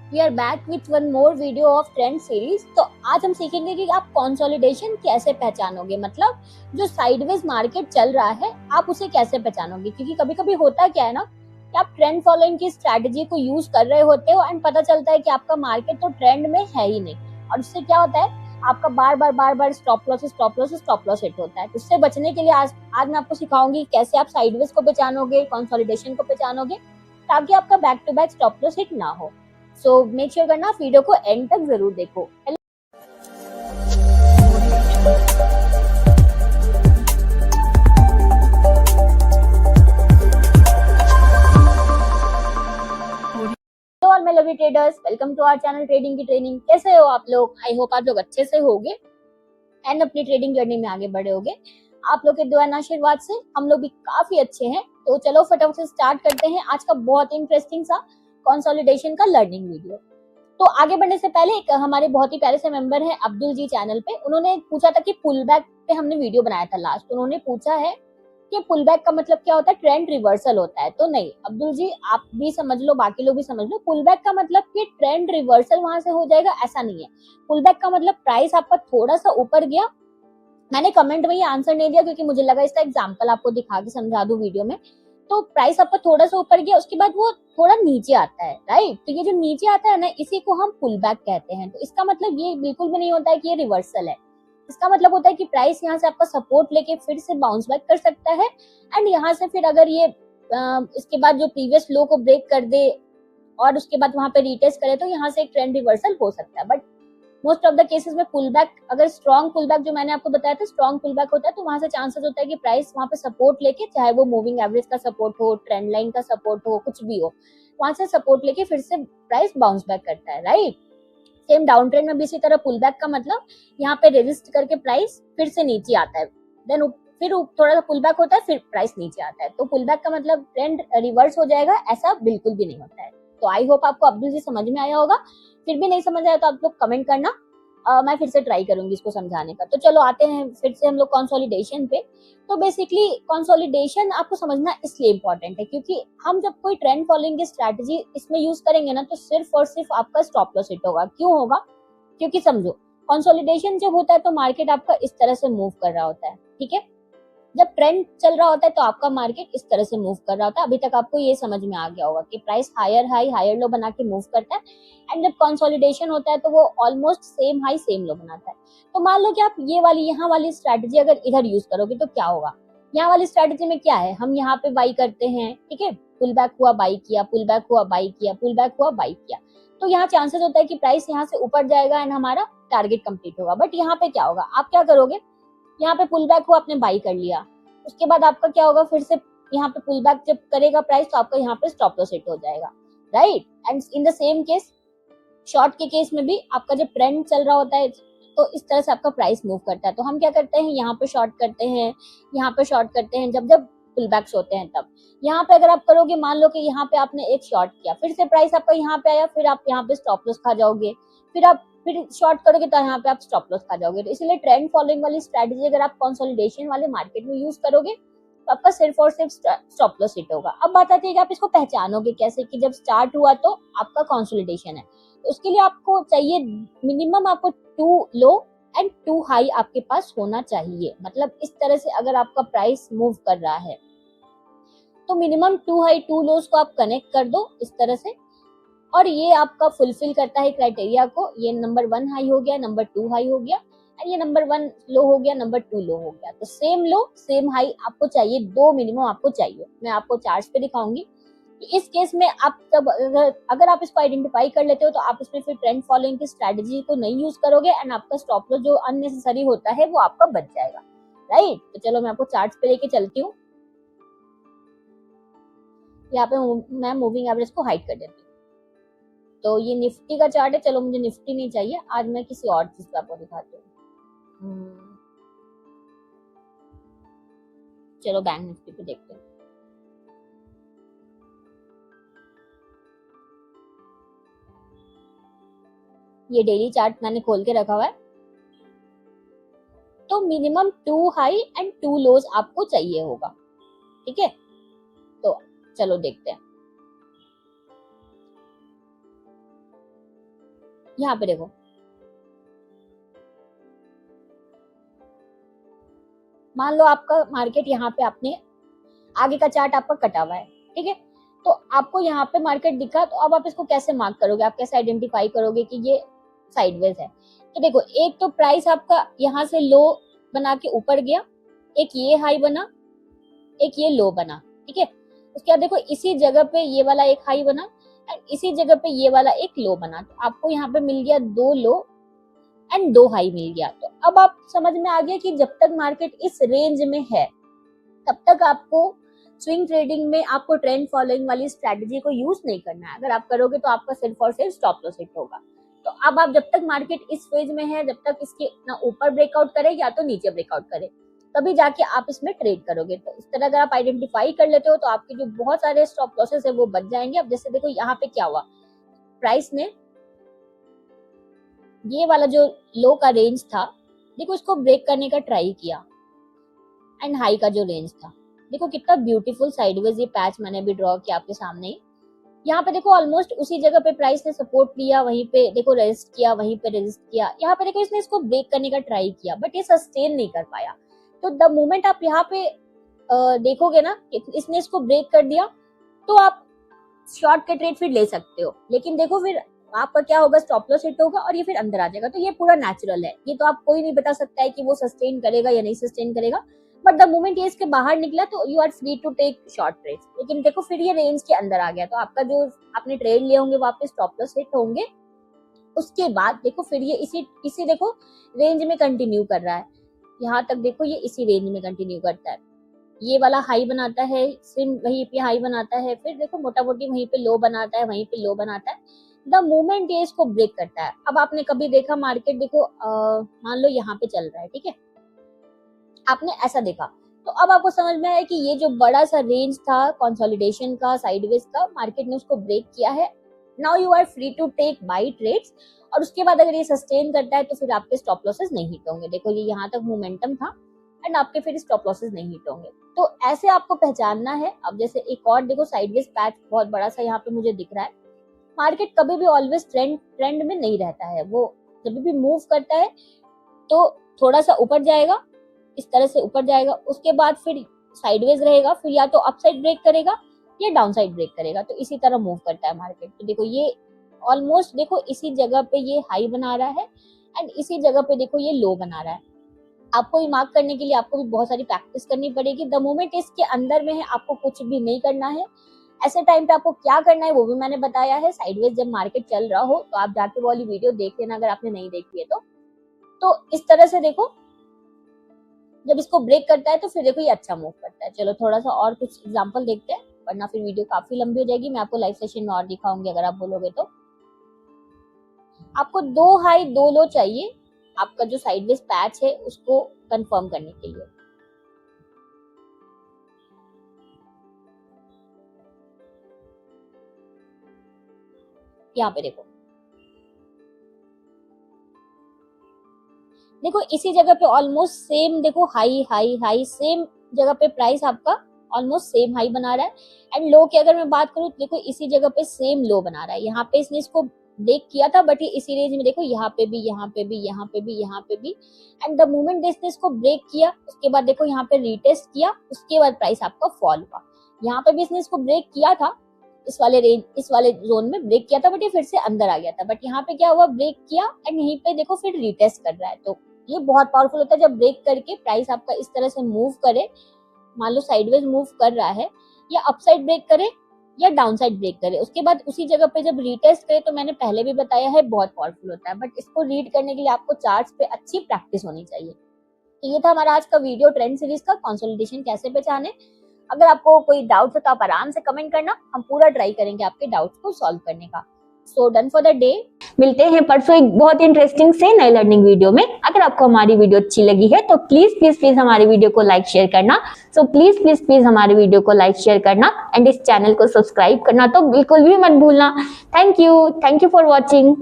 We are back with one more video of trend series. तो आज हम सीखेंगे कि आप कंसोलिडेशन कैसे पहचानोगे, मतलब जो साइडवेज मार्केट चल रहा है आप उसे कैसे पहचानोगे। क्योंकि कभी कभी होता क्या है ना कि आप ट्रेंड फॉलोइंग की स्ट्रैटेजी को यूज कर रहे होते हो एंड पता चलता है कि आपका मार्केट तो ट्रेंड में है ही नहीं, और उससे क्या होता है आपका बार बार स्टॉप लॉस हिट होता है। उससे बचने के लिए आज मैं आपको सिखाऊंगी कैसे आप साइडवेज को पहचानोगे, कंसोलिडेशन को पहचानोगे, ताकि आपका back to back stop loss hit ना हो। सो मेक श्योर करना वीडियो को एंड तक जरूर देखो। Hello all my lovely traders, welcome to our channel trading की ट्रेनिंग। कैसे हो आप लोग? आई होप आप लोग अच्छे से होगे एंड अपनी ट्रेडिंग जर्नी में आगे बढ़े होगे। आप लोग के दुआ आशीर्वाद से हम लोग भी काफी अच्छे हैं। तो चलो फटाफट से स्टार्ट करते हैं आज का बहुत इंटरेस्टिंग सा कंसोलिडेशन का लर्निंग वीडियो। तो आगे बढ़ने से पहले एक हमारे बहुत ही प्यारे से मेंबर हैं अब्दुल जी चैनल पे, उन्होंने पूछा था कि पुल बैक पे हमने वीडियो बनाया था लास्ट। उन्होंने पूछा है कि पुल बैक का मतलब क्या होता है, ट्रेंड रिवर्सल होता है। तो नहीं अब्दुल जी, आप भी समझ लो, बाकी लोग भी समझ लो, पुल बैक का मतलब कि ट्रेंड रिवर्सल वहां से हो जाएगा, ऐसा नहीं है। पुल बैक का मतलब प्राइस आपका थोड़ा सा ऊपर गया। मैंने कमेंट में ये आंसर नहीं दिया क्योंकि मुझे लगा इसका एग्जाम्पल आपको दिखा के समझा दूं वीडियो में। तो प्राइस आपका थोड़ा सा ऊपर गया, उसके बाद वो थोड़ा नीचे आता है, राइट। तो ये जो नीचे आता है ना, इसी को हम पुल बैक कहते हैं। तो इसका मतलब ये बिल्कुल भी नहीं होता है कि ये रिवर्सल है। इसका मतलब होता है कि प्राइस यहाँ से आपका सपोर्ट लेके फिर से बाउंस बैक कर सकता है एंड यहाँ से फिर अगर ये इसके बाद जो प्रीवियस लो को ब्रेक कर दे और उसके बाद वहां पे रीटेस्ट करे तो यहाँ से एक ट्रेंड रिवर्सल हो सकता है। But most of the cases में पुल बैक, अगर स्ट्रॉन्ग पुल बैक जो मैंने आपको बताया था स्ट्रॉन्ग पुल बैक होता है, तो वहां से चांसेस होता है कि प्राइस वहां पे सपोर्ट लेके, चाहे वो मूविंग एवरेज का सपोर्ट हो, ट्रेंड लाइन का सपोर्ट हो, कुछ भी हो, वहां से सपोर्ट लेके फिर से प्राइस बाउंस बैक करता है, राइट। सेम डाउन ट्रेंड में भी इसी तरह पुल बैक का मतलब यहाँ पे रेजिस्ट करके प्राइस फिर से नीचे आता है, देन फिर थोड़ा सा पुल बैक होता है, फिर प्राइस नीचे आता है। तो पुल बैक का मतलब ट्रेंड रिवर्स हो जाएगा, ऐसा बिल्कुल भी नहीं होता है। तो आई होप आपको अब्दुल जी समझ में आया होगा। फिर भी नहीं समझ आया तो आप लोग कमेंट करना, मैं फिर से ट्राई करूंगी इसको समझाने का। तो चलो आते हैं फिर से हम लोग कंसोलिडेशन पे। तो बेसिकली कंसोलिडेशन आपको समझना इसलिए इंपॉर्टेंट है क्योंकि हम जब कोई ट्रेंड फॉलोइंग की स्ट्रैटेजी इसमें यूज करेंगे ना, तो सिर्फ और सिर्फ आपका स्टॉप लॉस हिट होगा। क्यों होगा? क्योंकि समझो, कंसोलिडेशन जब होता है तो मार्केट आपका इस तरह से मूव कर रहा होता है, ठीक है। जब ट्रेंड चल रहा होता है तो आपका मार्केट इस तरह से मूव कर रहा होता है। अभी तक आपको ये समझ में आ गया होगा कि price higher high higher low बना के मूव करता है एंड जब कंसोलिडेशन होता है तो वो ऑलमोस्ट सेम हाई सेम लो बनाता है। तो मान लो कि आप ये वाली यहाँ वाली स्ट्रैटेजी अगर इधर यूज करोगे तो क्या होगा। यहाँ वाली स्ट्रैटेजी में क्या है, हम यहाँ पे बाई करते हैं, ठीक है, पुल बैक हुआ बाई किया, पुल बैक हुआ बाई किया, पुल बैक हुआ बाई किया। तो यहाँ चांसेस होता है कि प्राइस यहाँ से ऊपर जाएगा एंड हमारा टारगेट कंप्लीट होगा। बट यहाँ पे क्या होगा, आप क्या करोगे, यहाँ पे पुल बैक हुआ, आपने बाई कर लिया, उसके बाद आपका क्या होगा, फिर से यहाँ पे पुल बैक जब करेगा प्राइस तो आपका यहाँ पे स्टॉप लॉस हिट हो जाएगा, right. And in the same case short के केस में भी आपका जब ट्रेंड चल रहा होता है तो इस तरह से आपका प्राइस मूव करता है। तो हम क्या करते हैं, यहाँ पे शॉर्ट करते हैं, यहाँ पे शॉर्ट करते हैं, जब जब पुल बैक्स होते हैं तब। यहाँ पे अगर आप करोगे, मान लो कि यहाँ पे आपने एक शॉर्ट किया, फिर से प्राइस आपका यहाँ पे आया, फिर आप यहाँ पे स्टॉप लॉस खा जाओगे, फिर शॉर्ट करोगे तो यहाँ पे आप स्टॉप लॉस खा जाओगे। तो इसलिए ट्रेंड फॉलोइंग वाली स्ट्रैटेजी अगर आप कंसोलिडेशन वाले मार्केट में यूज करोगे तो आपका सिर्फ और सिर्फ स्टॉप लॉस हिट होगा। अब बात आती है कि आप इसको पहचानोगे कैसे, कि जब स्टार्ट हुआ तो आपका कंसोलिडेशन है, तो उसके लिए आपको चाहिए मिनिमम आपको 2 लो एंड 2 हाई आपके पास होना चाहिए। मतलब इस तरह से अगर आपका प्राइस मूव कर रहा है तो मिनिमम 2 हाई 2 लोस को आप कनेक्ट कर दो इस तरह से, और ये आपका फुलफिल करता है क्राइटेरिया को। ये नंबर 1 हाई हो गया, नंबर 2 हाई हो गया एंड ये नंबर 1 लो हो गया, नंबर 2 लो हो गया। तो सेम लो सेम हाई आपको चाहिए, 2 मिनिमम आपको चाहिए। मैं आपको चार्ट्स पे दिखाऊंगी। इस केस में आप तब अगर आप इसको आइडेंटिफाई कर लेते हो तो आप इसमें फिर ट्रेंड फॉलोइंग की स्ट्रैटेजी को नहीं यूज करोगे एंड आपका स्टॉप लॉस जो अननेसेसरी होता है वो आपका बच जाएगा, राइट। तो चलो मैं आपको चार्ट्स पे लेके चलती हूँ। यहाँ पे मैं मूविंग एवरेज को हाइड कर देती हूँ। तो ये निफ्टी का चार्ट है। चलो मुझे निफ्टी नहीं चाहिए, आज मैं किसी और चीज का आपको दिखाती हूँ। चलो बैंक निफ्टी पे देखते हैं। ये डेली चार्ट मैंने खोल के रखा हुआ है। तो मिनिमम 2 हाई एंड 2 लोज आपको चाहिए होगा, ठीक है। तो चलो देखते हैं। यहाँ पे देखो, मान लो आपका मार्केट यहाँ पे आपने आगे का चार्ट आपका कटा हुआ है, ठीक है, तो आपको यहाँ पे मार्केट दिखा, तो अब आप इसको कैसे मार्क करोगे, आप कैसे आइडेंटिफाई करोगे कि ये साइडवेज है। तो देखो, एक तो प्राइस आपका यहाँ से लो बना के ऊपर गया, एक ये हाई बना, एक ये लो बना, ठीक है। उसके बाद देखो इसी जगह पे ये वाला एक हाई बना एंड इसी जगह पे ये वाला एक लो बना, तो आपको यहाँ पे मिल गया 2 लो एंड 2 हाई मिल गया। तो अब आप समझ में आ गया कि जब तक मार्केट इस रेंज में है तब तक आपको स्विंग ट्रेडिंग में आपको ट्रेंड फॉलोइंग वाली स्ट्रेटजी को यूज नहीं करना है। अगर आप करोगे तो आपका सिर्फ और सिर्फ स्टॉप लॉस हिट होगा। तो अब आप जब तक मार्केट इस फेज में है, जब तक इसके ना ऊपर ब्रेकआउट करे या तो नीचे ब्रेकआउट करे, तभी जाके आप इसमें ट्रेड करोगे। तो इस तरह अगर आप आइडेंटिफाई कर लेते हो तो आपके जो बहुत सारे स्टॉप लॉसेस है वो बच जाएंगे। अब जैसे देखो यहाँ पे क्या हुआ, प्राइस ने ये वाला जो लो का रेंज था, देखो इसको ब्रेक करने का ट्राई किया एंड हाई का जो रेंज था, देखो कितना ब्यूटीफुल साइडवेज ये पैच मैंने भी ड्रॉ किया आपके सामने। यहाँ पे देखो ऑलमोस्ट उसी जगह पे प्राइस ने सपोर्ट लिया, वहीं पे देखो रेजिस्ट किया, वहीं पे रेजिस्ट किया, यहाँ पे देखो इसने इसको ब्रेक करने का ट्राई किया बट ये सस्टेन नहीं कर पाया। तो द मोमेंट आप यहाँ पे देखोगे ना इसने इसको ब्रेक कर दिया, तो आप शॉर्ट के ट्रेड फिर ले सकते हो, लेकिन देखो फिर आपका क्या होगा, स्टॉप लॉस हिट होगा और ये फिर अंदर आ जाएगा। तो ये पूरा नेचुरल है, ये तो आप कोई नहीं बता सकता है कि वो सस्टेन करेगा या नहीं सस्टेन करेगा, बट द मोमेंट ये इसके बाहर निकला तो you are free to take short trades. लेकिन देखो फिर ये रेंज के अंदर आ गया, तो आपका जो आपने ट्रेड लिए होंगे वो आपके स्टॉप लॉस हिट होंगे। उसके बाद देखो फिर ये इसी देखो रेंज में कंटिन्यू कर रहा है, यहाँ तक देखो ये इसी रेंज में कंटिन्यू करता है, ये वाला हाई बनाता है, सेम वहीं पे हाई बनाता है, फिर देखो मोटा मोटी वहीं पे लो बनाता है, वहीं पे लो बनाता है। द मोमेंट ये इसको ब्रेक करता है, अब आपने कभी देखा मार्केट देखो मान लो यहाँ पे चल रहा है, ठीक है, आपने ऐसा देखा, तो अब आपको समझ में आया कि ये जो बड़ा सा रेंज था कंसोलिडेशन का, साइडवेज का, मार्केट ने उसको ब्रेक किया है। Now you are free to take buy trades, और उसके बाद अगर ये सस्टेन करता है तो फिर आपके स्टॉप लॉसेस नहीं हिट होंगे। देखो ये यहाँ तक मोमेंटम था एंड आपके फिर स्टॉप लॉसेस नहीं हिट होंगे। तो ऐसे आपको पहचानना है। अब जैसे एक और देखो साइडवेज पैच बहुत बड़ा सा यहाँ पे मुझे दिख रहा है। मार्केट कभी भी ऑलवेज ट्रेंड में नहीं रहता है, वो जब भी मूव करता है तो थोड़ा सा ऊपर जाएगा, इस तरह से ऊपर जाएगा, उसके बाद फिर साइडवेज रहेगा, फिर या तो अपसाइड ब्रेक करेगा या डाउन साइड ब्रेक करेगा। तो इसी तरह मूव करता है मार्केट। तो देखो ये ऑलमोस्ट देखो इसी जगह पे ये हाई बना रहा है एंड इसी जगह पे देखो ये लो बना रहा है। आपको ये मार्क करने के लिए आपको भी बहुत सारी प्रैक्टिस करनी पड़ेगी। द मोमेंट इसके अंदर में है आपको कुछ भी नहीं करना है। ऐसे टाइम पे आपको क्या करना है वो भी मैंने बताया है। साइडवेज जब मार्केट चल रहा हो तो आप जाके वाली वीडियो देख लेना अगर आपने नहीं देखी है तो इस तरह से देखो जब इसको ब्रेक करता है तो फिर देखो ये अच्छा मूव करता है। चलो थोड़ा सा और कुछ एग्जांपल देखते हैं, वरना फिर वीडियो काफी लंबी हो जाएगी। मैं आपको लाइव सेशन में और दिखाऊंगी अगर आप बोलोगे तो। आपको 2 हाई 2 लो चाहिए आपका जो साइडवेज पैच है उसको कंफर्म करने के लिए। यहाँ पे देखो इसी जगह पे ऑलमोस्ट सेम देखो हाई हाई हाई सेम जगह पे प्राइस आपका ऑलमोस्ट सेम हाई बना रहा है एंड लो की अगर मैं बात करूं तो देखो इसी जगह पे सेम लो बना रहा है। यहाँ पे इसने इसको ब्रेक किया था बट ये इसी रेंज में देखो यहाँ पे भी यहाँ पे भी यहाँ पे भी यहाँ पे भी एंड द मोमेंट इसने इसको ब्रेक किया उसके बाद देखो यहाँ पे रीटेस्ट किया, उसके बाद प्राइस आपका फॉल हुआ। यहाँ पे भी इसने इसको ब्रेक किया था, इस वाले रेंज इस वाले जोन में ब्रेक किया था बट ये फिर से अंदर आ गया था। बट यहाँ पे क्या हुआ, ब्रेक किया एंड यहीं पे देखो फिर रीटेस्ट कर रहा है। तो ये बहुत पावरफुल होता है जब ब्रेक करके प्राइस आपका इस तरह से मूव करे, मान लो साइडवेज मूव कर रहा है या अपसाइड ब्रेक करे या डाउन साइड ब्रेक करे, उसके बाद उसी जगह पे जब रीटेस्ट करे तो मैंने पहले भी बताया है बहुत पावरफुल होता है। बट इसको रीड करने के लिए आपको चार्ट्स पे अच्छी प्रैक्टिस होनी चाहिए। तो ये था हमारा आज का वीडियो ट्रेंड सीरीज का, कंसोलिडेशन कैसे पहचाने। अगर आपको कोई डाउट हो तो आप आराम से कमेंट करना, हम पूरा ट्राई करेंगे आपके डाउट्स को सॉल्व करने का। So done for the day. मिलते हैं परसों एक बहुत इंटरेस्टिंग से नई लर्निंग वीडियो में। अगर आपको हमारी वीडियो अच्छी लगी है तो प्लीज प्लीज प्लीज हमारी वीडियो को लाइक शेयर करना। सो प्लीज प्लीज प्लीज हमारी वीडियो को लाइक शेयर करना एंड इस चैनल को सब्सक्राइब करना तो बिल्कुल भी मत भूलना। Thank you for watching.